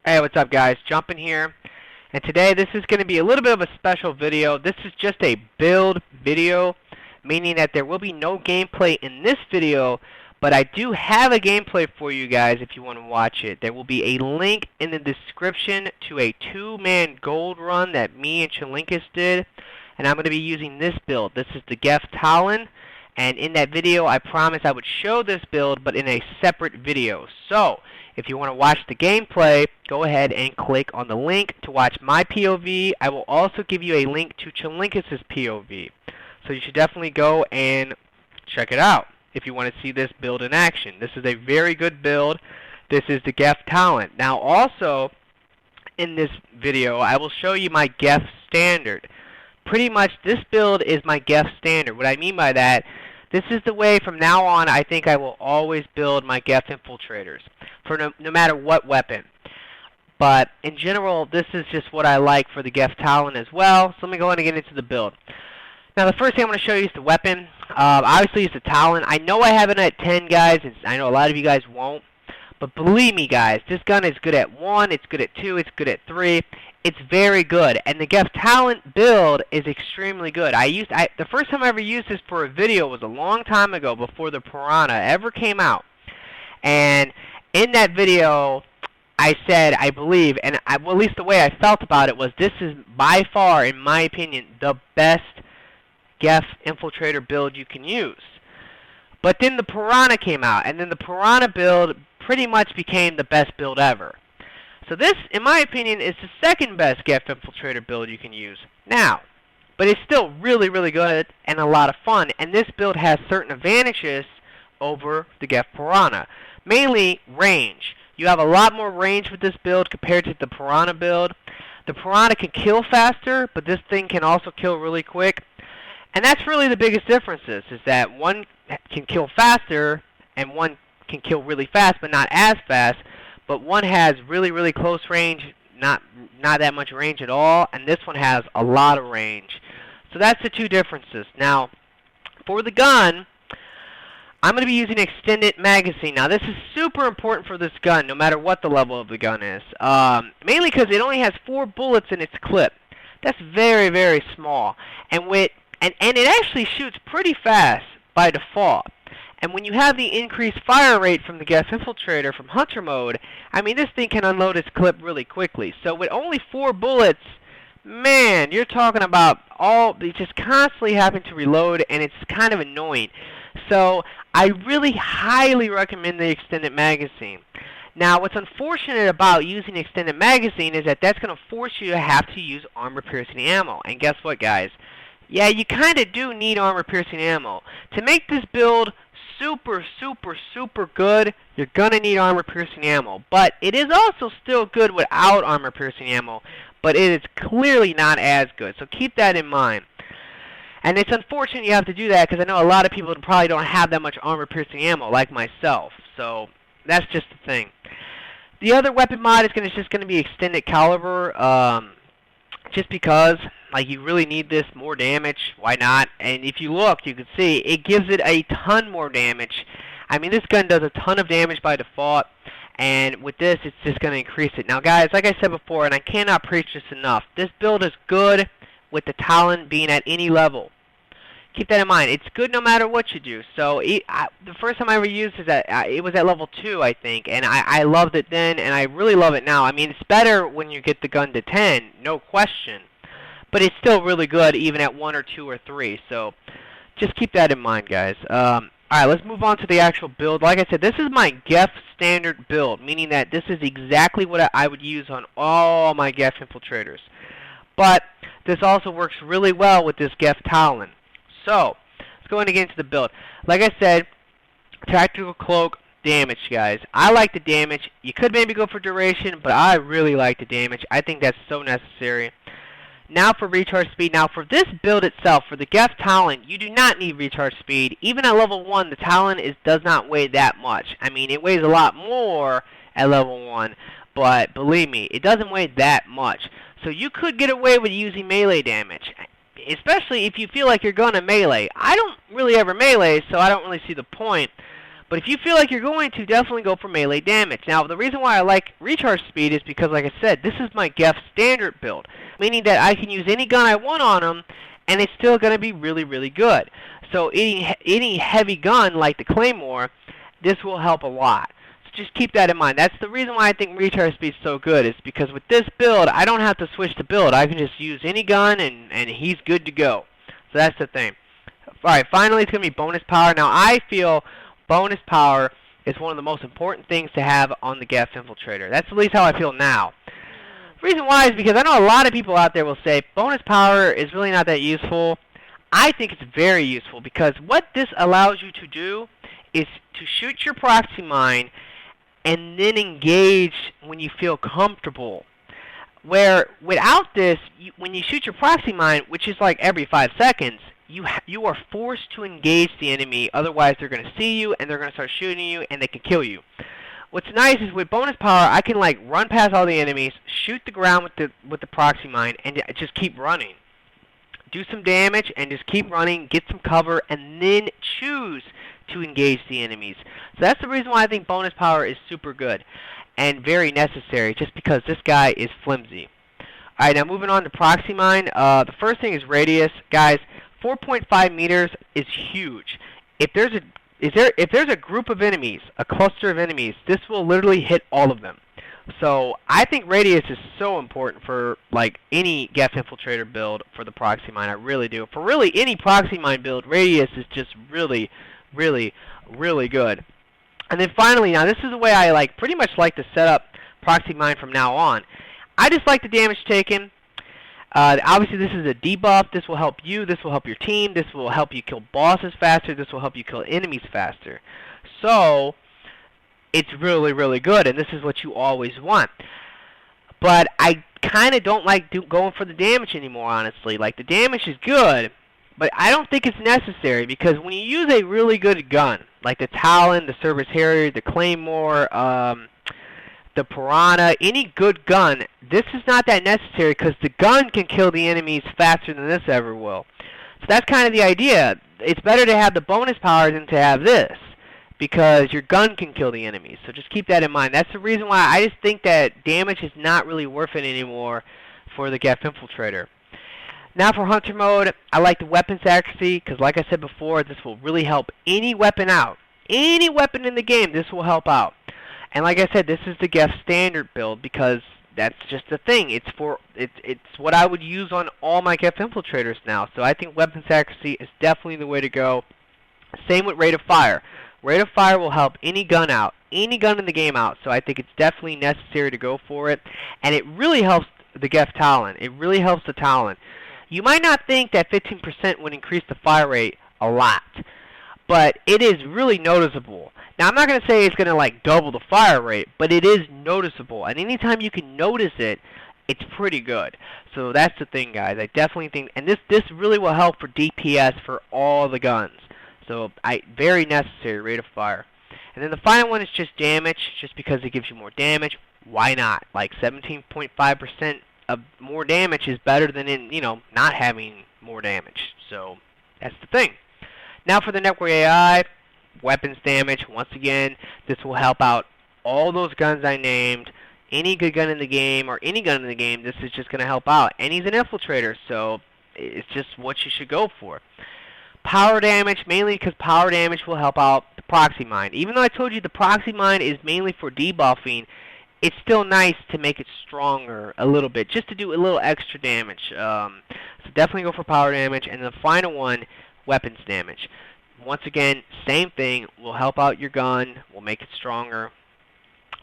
Hey, what's up guys? Jumpin here. And today this is going to be a little bit of a special video. This is just a build video, meaning that there will be no gameplay in this video, but I do have a gameplay for you guys if you want to watch it. There will be a link in the description to a 2-man gold run that me and Chalinkus did, and I'm going to be using this build. This is the Geth Talon, and in that video I promised I would show this build, but in a separate video. So if you want to watch the gameplay, go ahead and click on the link to watch my POV. I will also give you a link to Chalinkus' POV. So you should definitely go and check it out if you want to see this build in action. This is a very good build. This is the Geth Talon. Now also, in this video, I will show you my Geth standard. Pretty much this build is my Geth standard. What I mean by that, this is the way from now on I think I will always build my Geth infiltrators for no matter what weapon. But in general, this is just what I like for the Geth Talon as well. So let me go ahead and get into the build. Now the first thing I'm going to show you is the weapon. Obviously it's the Talon. I know I have it at 10 guys. I know a lot of you guys won't. But believe me guys, this gun is good at 1, it's good at 2, it's good at 3. It's very good. And the Geth Talon build is extremely good. The first time I ever used this for a video was a long time ago, before the Piranha ever came out. And in that video, I said, I believe, and well, at least the way I felt about it was, this is by far, in my opinion, the best Geth infiltrator build you can use. But then the Piranha came out, and then the Piranha build pretty much became the best build ever. So this, in my opinion, is the second best Geth infiltrator build you can use now. But it's still really, really good and a lot of fun, and this build has certain advantages over the Geth Piranha. Mainly range. You have a lot more range with this build compared to the Piranha build. The Piranha can kill faster, but this thing can also kill really quick. And that's really the biggest differences, is that one can kill faster and one can kill really fast but not as fast. But one has really, really close range, not that much range at all, and this one has a lot of range. So that's the two differences. Now, for the gun, I'm going to be using extended magazine. Now this is super important for this gun, no matter what the level of the gun is. Mainly because it only has 4 bullets in its clip. That's very, very small. And it actually shoots pretty fast by default. And when you have the increased fire rate from the Geth infiltrator from hunter mode, I mean, this thing can unload its clip really quickly. So with only 4 bullets, man, you're talking about they just constantly having to reload, and it's kind of annoying. So I really highly recommend the extended magazine. Now what's unfortunate about using extended magazine is that that's going to force you to have to use armor piercing ammo. And guess what guys? Yeah, you kind of do need armor piercing ammo. To make this build super, super, super good, you're going to need armor piercing ammo. But it is also still good without armor piercing ammo, but it is clearly not as good. So keep that in mind. And it's unfortunate you have to do that, because I know a lot of people probably don't have that much armor-piercing ammo, like myself. So that's just the thing. The other weapon mod is just going to be extended caliber, just because, like, you really need this more damage. Why not? And if you look, you can see it gives it a ton more damage. I mean, this gun does a ton of damage by default, and with this, it's just going to increase it. Now, guys, like I said before, and I cannot preach this enough, this build is good with the Talon being at any level. Keep that in mind. It's good no matter what you do. So the first time I ever used it was at level 2, I think, and I loved it then, and I really love it now. I mean, it's better when you get the gun to 10, no question, but it's still really good even at 1 or 2 or 3. So just keep that in mind, guys. All right, let's move on to the actual build. Like I said, this is my Geth standard build, meaning that this is exactly what I would use on all my Geth infiltrators. But this also works really well with this Geth Talon. So, let's go in and get into the build. Like I said, tactical cloak, damage, guys. I like the damage. You could maybe go for duration, but I really like the damage. I think that's so necessary. Now for recharge speed. Now for this build itself, for the Geth Talon, you do not need recharge speed. Even at level 1, the Talon does not weigh that much. I mean, it weighs a lot more at level 1, but believe me, it doesn't weigh that much. So you could get away with using melee damage, especially if you feel like you're going to melee. I don't really ever melee, so I don't really see the point. But if you feel like you're going to, definitely go for melee damage. Now, the reason why I like recharge speed is because, like I said, this is my Geth standard build, meaning that I can use any gun I want on him, and it's still going to be really, really good. So any heavy gun like the Claymore, this will help a lot. So just keep that in mind. That's the reason why I think recharge speed is so good, is because with this build, I don't have to switch the build. I can just use any gun, and he's good to go. So that's the thing. Alright, finally it's going to be bonus power. Now, I feel bonus power is one of the most important things to have on the Geth Infiltrator. That's at least how I feel now. The reason why is because I know a lot of people out there will say bonus power is really not that useful. I think it's very useful because what this allows you to do is to shoot your proxy mine and then engage when you feel comfortable. Where without this, when you shoot your proxy mine, which is like every 5 seconds, you are forced to engage the enemy, otherwise they're going to see you and they're going to start shooting you and they can kill you. What's nice is with bonus power, I can like run past all the enemies, shoot the ground with the proxy mine, and just keep running. Do some damage and just keep running, get some cover, and then choose to engage the enemies. So that's the reason why I think bonus power is super good and very necessary, just because this guy is flimsy. Alright, now moving on to proxy mine. The first thing is radius. Guys, 4.5 meters is huge. If there's a group of enemies, a cluster of enemies, this will literally hit all of them. So I think radius is so important for like any Geth Infiltrator build for the proxy mine. I really do. For really any proxy mine build, radius is just really, really, really good. And then finally, now this is the way I pretty much like to set up proxy mine from now on. I just like the damage taken. Obviously, this is a debuff. This will help you. This will help your team. This will help you kill bosses faster. This will help you kill enemies faster. So, it's really, really good, and this is what you always want. But I kind of don't like going for the damage anymore, honestly. Like, the damage is good, but I don't think it's necessary, because when you use a really good gun, like the Talon, the Cerberus Harrier, the Claymore, the Piranha, any good gun, this is not that necessary because the gun can kill the enemies faster than this ever will. So that's kind of the idea. It's better to have the bonus power than to have this because your gun can kill the enemies. So just keep that in mind. That's the reason why I just think that damage is not really worth it anymore for the Geth Infiltrator. Now for Hunter mode, I like the weapons accuracy because like I said before, this will really help any weapon out. Any weapon in the game, this will help out. And like I said, this is the Geth standard build because that's just the thing. It's what I would use on all my Geth Infiltrators now. So I think weapons accuracy is definitely the way to go. Same with rate of fire. Rate of fire will help any gun out, any gun in the game out. So I think it's definitely necessary to go for it. And it really helps the Geth Talon. It really helps the Talon. You might not think that 15% would increase the fire rate a lot, but it is really noticeable. Now, I'm not going to say it's going to double the fire rate, but it is noticeable. And anytime you can notice it, it's pretty good. So that's the thing, guys. I definitely think, and this really will help for DPS for all the guns. So very necessary rate of fire. And then the final one is just damage, just because it gives you more damage. Why not? 17.5% of more damage is better than not having more damage. So that's the thing. Now for the network AI. Weapons damage, once again, this will help out all those guns I named. Any good gun in the game, or any gun in the game, this is just going to help out. And he's an infiltrator, so it's just what you should go for. Power damage, mainly because power damage will help out the proxy mine. Even though I told you the proxy mine is mainly for debuffing, it's still nice to make it stronger a little bit, just to do a little extra damage. So definitely go for power damage. And the final one, weapons damage. Once again, same thing, will help out your gun, will make it stronger.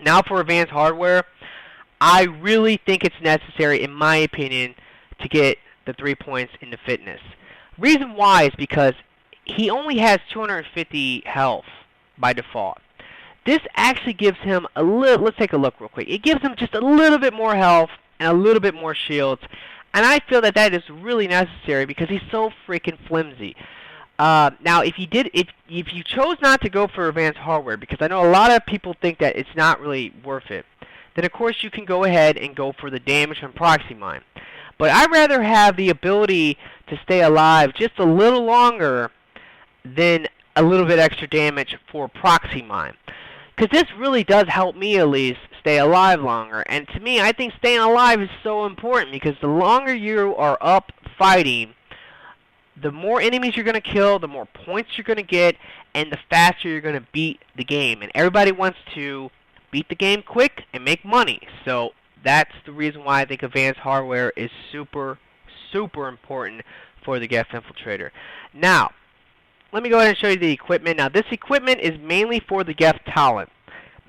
Now for advanced hardware, I really think it's necessary, in my opinion, to get the 3 points into fitness. Reason why is because he only has 250 health by default. This actually gives him a little, let's take a look real quick. It gives him just a little bit more health and a little bit more shields. And I feel that that is really necessary because he's so freaking flimsy. Now, if you chose not to go for advanced hardware, because I know a lot of people think that it's not really worth it, then of course you can go ahead and go for the damage on proxy mine. But I'd rather have the ability to stay alive just a little longer than a little bit extra damage for proxy mine. Because this really does help me at least stay alive longer. And to me, I think staying alive is so important because the longer you are up fighting, the more enemies you're going to kill, the more points you're going to get, and the faster you're going to beat the game. And everybody wants to beat the game quick and make money. So that's the reason why I think advanced hardware is super, super important for the Geth Infiltrator. Now, let me go ahead and show you the equipment. Now, this equipment is mainly for the Geth Talon.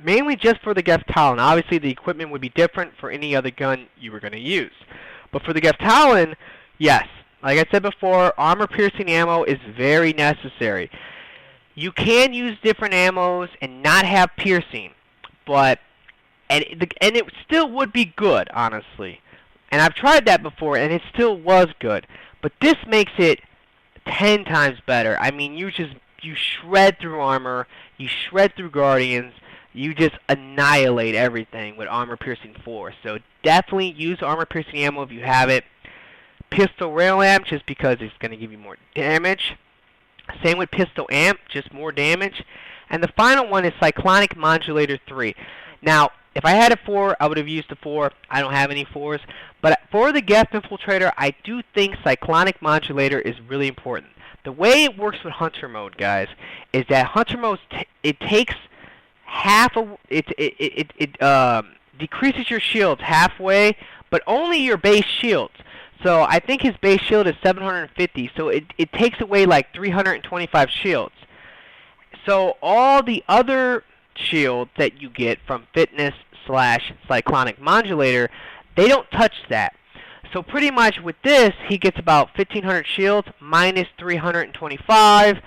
Mainly just for the Geth Talon. Obviously, the equipment would be different for any other gun you were going to use. But for the Geth Talon, yes. Like I said before, armor-piercing ammo is very necessary. You can use different ammos and not have piercing. But, and it still would be good, honestly. And I've tried that before, and it still was good. But this makes it 10 times better. I mean, you shred through armor, you shred through guardians, you just annihilate everything with armor-piercing 4. So definitely use armor-piercing ammo if you have it. Pistol rail amp, just because it's going to give you more damage. Same with pistol amp, just more damage. And the final one is cyclonic modulator 3. Now, if I had a 4, I would have used a 4. I don't have any 4s. But for the Geth Infiltrator, I do think cyclonic modulator is really important. The way it works with hunter mode, guys, is that hunter mode it takes half of it decreases your shields halfway, but only your base shields. So I think his base shield is 750. So it takes away like 325 shields. So all the other shield that you get from fitness / cyclonic modulator, they don't touch that. So pretty much with this, he gets about 1500 shields minus 325,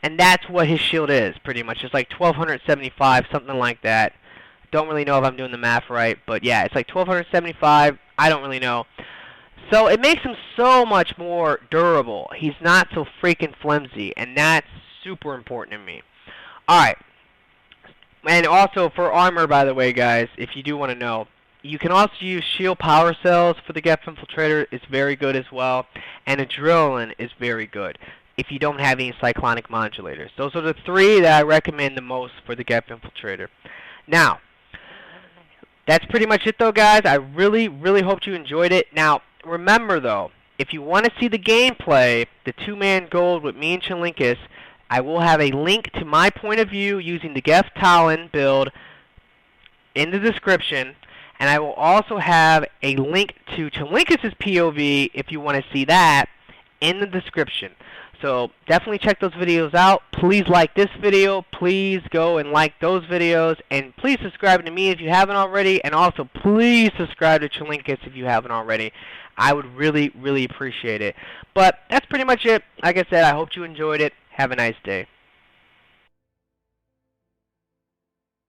and that's what his shield is pretty much. It's like 1275, something like that. Don't really know if I'm doing the math right, but yeah, it's like 1275. I don't really know. So it makes him so much more durable. He's not so freaking flimsy, and that's super important to me. Alright. And also for armor, by the way, guys, if you do want to know, you can also use shield power cells for the Geth Infiltrator. It's very good as well. And adrenaline is very good if you don't have any cyclonic modulators. Those are the 3 that I recommend the most for the Geth Infiltrator. Now, that's pretty much it though, guys. I really, really hope you enjoyed it. Now, remember though, if you want to see the gameplay, the 2-man gold with me and Chalinkus, I will have a link to my point of view using the Geth Talon build in the description. And I will also have a link to Chalinkus' POV if you want to see that in the description. So definitely check those videos out. Please like this video. Please go and like those videos. And please subscribe to me if you haven't already. And also please subscribe to Chalinkus if you haven't already. I would really, really appreciate it. But that's pretty much it. Like I said, I hope you enjoyed it. Have a nice day.